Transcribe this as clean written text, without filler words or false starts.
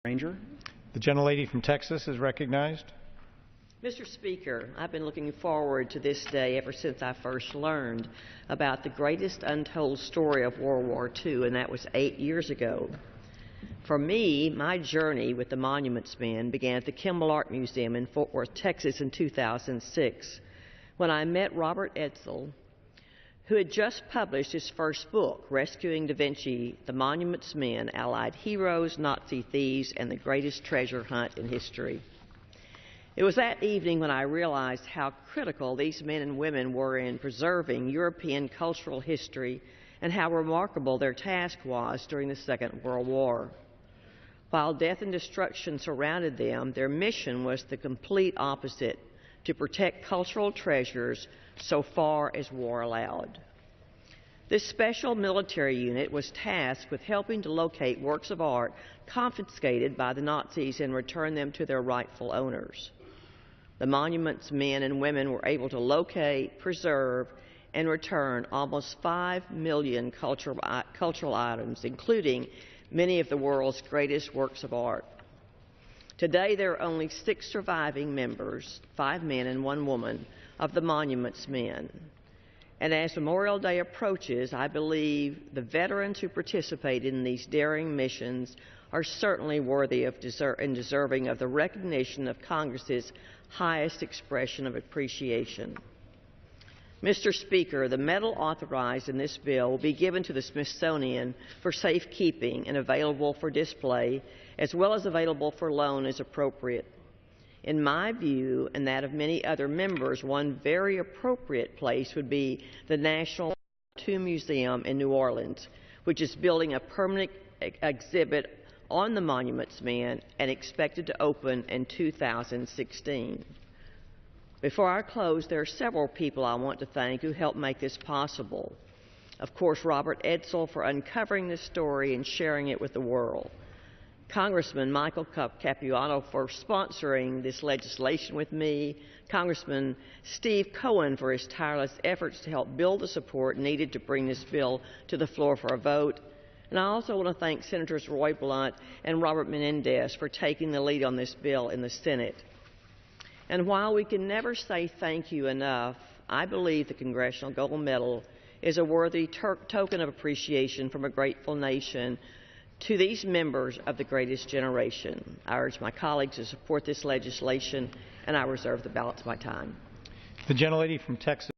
Granger. The gentlelady from Texas is recognized. Mr. Speaker, I've been looking forward to this day ever since I first learned about the greatest untold story of World War II, and that was 8 years ago. For me, my journey with the Monuments Men began at the Kimball Art Museum in Fort Worth, Texas in 2006, when I met Robert Edsel, who had just published his first book, Rescuing Da Vinci, The Monuments Men, Allied Heroes, Nazi Thieves, and the Greatest Treasure Hunt in History. It was that evening when I realized how critical these men and women were in preserving European cultural history and how remarkable their task was during the Second World War. While death and destruction surrounded them, their mission was the complete opposite: to protect cultural treasures so far as war allowed. This special military unit was tasked with helping to locate works of art confiscated by the Nazis and return them to their rightful owners. The Monuments Men and women were able to locate, preserve, and return almost 5 million cultural items, including many of the world's greatest works of art. Today, there are only 6 surviving members, 5 men and 1 woman, of the Monuments Men. And as Memorial Day approaches, I believe the veterans who participated in these daring missions are certainly worthy of and deserving of the recognition of Congress's highest expression of appreciation. Mr. Speaker, the medal authorized in this bill will be given to the Smithsonian for safekeeping and available for display, as well as available for loan as appropriate. In my view, and that of many other members, one very appropriate place would be the National II Museum in New Orleans, which is building a permanent exhibit on the Monuments Men and expected to open in 2016. Before I close, there are several people I want to thank who helped make this possible. Of course, Robert Edsel for uncovering this story and sharing it with the world. Congressman Michael Capuano for sponsoring this legislation with me. Congressman Steve Cohen for his tireless efforts to help build the support needed to bring this bill to the floor for a vote. And I also want to thank Senators Roy Blunt and Robert Menendez for taking the lead on this bill in the Senate. And while we can never say thank you enough, I believe the Congressional Gold Medal is a worthy token of appreciation from a grateful nation to these members of the greatest generation. I urge my colleagues to support this legislation, and I reserve the balance of my time. The gentlelady from Texas.